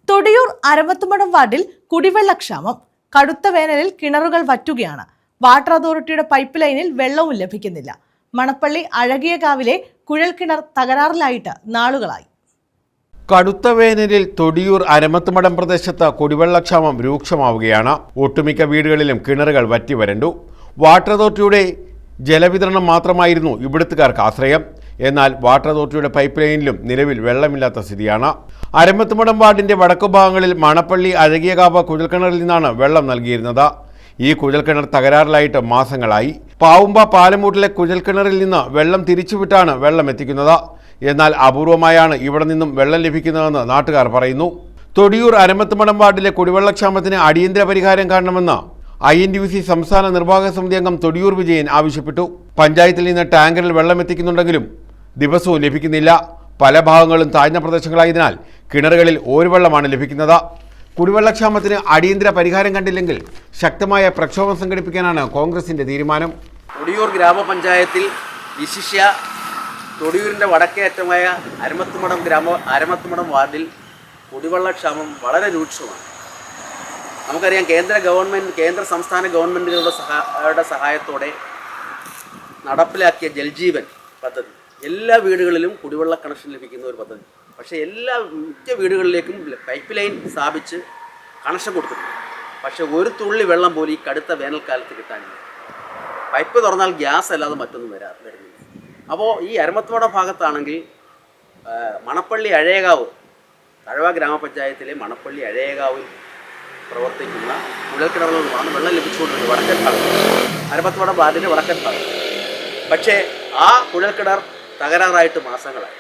തൊടിയൂർ അരമത്തുമടം വാർഡിൽ കുടിവെള്ളക്ഷാമം. കടുത്ത വേനലിൽ കിണറുകൾ വറ്റുകയാണ്. വാട്ടർ അതോറിറ്റിയുടെ പൈപ്പ് ലൈനിൽ വെള്ളവും ലഭിക്കുന്നില്ല. മണപ്പള്ളി അഴകിയകാവിലെ കുഴൽക്കിണർ തകരാറിലായിട്ട് നാളുകളായി. കടുത്ത വേനലിൽ തൊടിയൂർ അരമത്തുമടം പ്രദേശത്ത് കുടിവെള്ളക്ഷാമം രൂക്ഷമാവുകയാണ്. ഒട്ടുമിക്ക വീടുകളിലും കിണറുകൾ വറ്റിവരണ്ടു. വാട്ടർ അതോറിറ്റിയുടെ ജലവിതരണം മാത്രമായിരുന്നു ഇവിടുത്തുകാർക്ക് ആശ്രയം. എന്നാൽ വാട്ടർ അതോറിറ്റിയുടെ പൈപ്പ് ലൈനിലും നിലവിൽ വെള്ളമില്ലാത്ത സ്ഥിതിയാണ്. അരമത്തുമടം വാർഡിന്റെ വടക്കുഭാഗങ്ങളിൽ മണപ്പള്ളി അഴകിയകാവ് കുഴൽക്കിണറിൽ നിന്നാണ് വെള്ളം നൽകിയിരുന്നത്. ഈ കുഴൽക്കിണർ തകരാറിലായിട്ട് മാസങ്ങളായി. പാവുമ്പ പാലമൂട്ടിലെ കുഴൽക്കിണറിൽ നിന്ന് വെള്ളം തിരിച്ചുവിട്ടാണ് വെള്ളം എത്തിക്കുന്നത്. എന്നാൽ അപൂർവമായാണ് ഇവിടെ നിന്നും വെള്ളം ലഭിക്കുന്നതെന്ന് നാട്ടുകാർ പറയുന്നു. തൊടിയൂർ അരമത്തുമടം വാർഡിലെ കുടിവെള്ളക്ഷാമത്തിന് അടിയന്തര പരിഹാരം കാണണമെന്ന് INTUC സംസ്ഥാന നിർവാഹക സമിതി അംഗം തൊടിയൂർ വിജയൻ ആവശ്യപ്പെട്ടു. പഞ്ചായത്തിൽ നിന്ന് ടാങ്കറിൽ വെള്ളം എത്തിക്കുന്നുണ്ടെങ്കിലും ദിവസവും ലഭിക്കുന്നില്ല. പല ഭാഗങ്ങളും താഴ്ന്ന പ്രദേശങ്ങളായതിനാൽ കിണറുകളിൽ ഓരുവെള്ളമാണ് ലഭിക്കുന്നത്. കുടിവെള്ളക്ഷാമത്തിന് അടിയന്തര പരിഹാരം കണ്ടില്ലെങ്കിൽ ശക്തമായ പ്രക്ഷോഭം സംഘടിപ്പിക്കാനാണ് കോൺഗ്രസിന്റെ തീരുമാനം. തൊടിയൂർ ഗ്രാമപഞ്ചായത്തിൽ വിശിഷ്യ തൊടിയൂരിൻ്റെ വടക്കേ അറ്റമായ അരമത്തുമടം വാർഡിൽ കുടിവെള്ളക്ഷാമം വളരെ രൂക്ഷമാണ്. നമുക്കറിയാം, കേന്ദ്ര സംസ്ഥാന ഗവൺമെൻറ്റുകളുടെ സഹായത്തോടെ നടപ്പിലാക്കിയ ജൽജീവൻ പദ്ധതി എല്ലാ വീടുകളിലും കുടിവെള്ള കണക്ഷൻ ലഭിക്കുന്ന ഒരു പദ്ധതി. പക്ഷേ മിക്ക വീടുകളിലേക്കും പൈപ്പ് ലൈൻ സ്ഥാപിച്ച് കണക്ഷൻ കൊടുത്തിട്ടുണ്ട്. പക്ഷേ ഒരു തുള്ളി വെള്ളം പോലും ഈ കടുത്ത വേനൽക്കാലത്ത് കിട്ടാനില്ല. പൈപ്പ് തുറന്നാൽ ഗ്യാസ് അല്ലാതെ മറ്റൊന്നും വരുന്നില്ല. അപ്പോൾ ഈ അരമത്തുമടം ഭാഗത്താണെങ്കിൽ മണപ്പള്ളി അഴയകാവ്, തഴവ ഗ്രാമപഞ്ചായത്തിലെ മണപ്പള്ളി അഴയകാവിൽ പ്രവർത്തിക്കുന്ന കുഴൽക്കിണറിൽ നിന്നുമാണ് വെള്ളം ലഭിച്ചുകൊണ്ടിരുന്നത്. വടക്കൻ ഭാഗത്ത്, അരമത്തുമടം വാർഡിൻ്റെ വടക്കൻ ഭാഗത്ത്. പക്ഷേ ആ കുഴൽക്കിണർ തകരാറായിട്ട് മാസങ്ങളായി.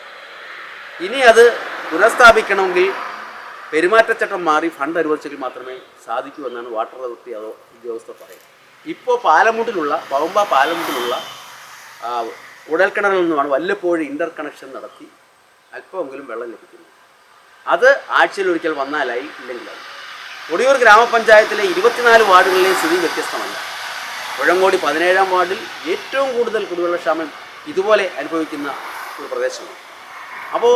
ഇനി അത് പുനഃസ്ഥാപിക്കണമെങ്കിൽ പെരുമാറ്റച്ചട്ടം മാറി ഫണ്ട് അനുവദിച്ചെങ്കിൽ മാത്രമേ സാധിക്കൂ എന്നാണ് വാട്ടർ അതോറിറ്റി ഉദ്യോഗസ്ഥർ പറയുന്നത്. ഇപ്പോൾ പാവുമ്പ പാലമുട്ടിലുള്ള കുഴൽക്കിണറിൽ നിന്നുമാണ് വല്ലപ്പോഴും ഇൻ്റർ കണക്ഷൻ നടത്തി അല്പമെങ്കിലും വെള്ളം ലഭിക്കുന്നത്. അത് ആഴ്ചയിലൊരിക്കൽ വന്നാലായി, ഇല്ലെങ്കിലായി. തൊടിയൂർ ഗ്രാമപഞ്ചായത്തിലെ 24 വാർഡുകളിലെയും സ്ഥിതി വ്യത്യസ്തമല്ല. പുഴങ്ങോടി 17-ാം വാർഡിൽ ഏറ്റവും കൂടുതൽ കുടിവെള്ളക്ഷാമം ഇതുപോലെ അനുഭവിക്കുന്ന ഒരു പ്രദേശമാണ്. അപ്പോൾ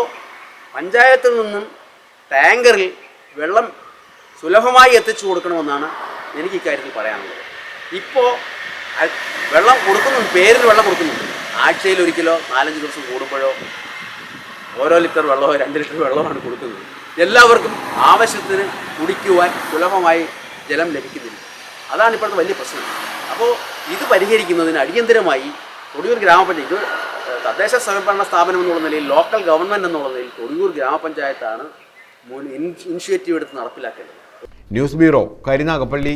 പഞ്ചായത്തിൽ നിന്നും ടാങ്കറിൽ വെള്ളം സുലഭമായി എത്തിച്ചു കൊടുക്കണമെന്നാണ് എനിക്ക് ഇക്കാര്യത്തിൽ പറയാനുള്ളത്. ഇപ്പോൾ വെള്ളം കൊടുക്കുന്നുണ്ട്, പേരിൽ വെള്ളം കൊടുക്കുന്നുണ്ട്. ആഴ്ചയിൽ ഒരിക്കലോ 4-5 ദിവസം കൂടുമ്പോഴോ ഓരോ ലിറ്റർ വെള്ളമോ 2 ലിറ്റർ വെള്ളമാണ് കൊടുക്കുന്നത്. എല്ലാവർക്കും ആവശ്യത്തിന് കുടിക്കുവാൻ സുലഭമായി ജലം ലഭിക്കുന്നില്ല. അതാണ് ഇപ്പോഴത്തെ വലിയ പ്രശ്നം. അപ്പോൾ ഇത് പരിഹരിക്കുന്നതിന് അടിയന്തരമായി തൊടിയൂർ ഗ്രാമപഞ്ചായത്ത്, തദ്ദേശ സ്വയംഭരണ സ്ഥാപനം എന്നുള്ള നിലയിൽ, ലോക്കൽ ഗവൺമെൻറ് എന്നുള്ള നിലയിൽ തൊടിയൂർ ഗ്രാമപഞ്ചായത്താണ് ഇനിഷ്യേറ്റീവ് എടുത്ത് നടപ്പിലാക്കേണ്ടത്. News bureau, Karunagappally.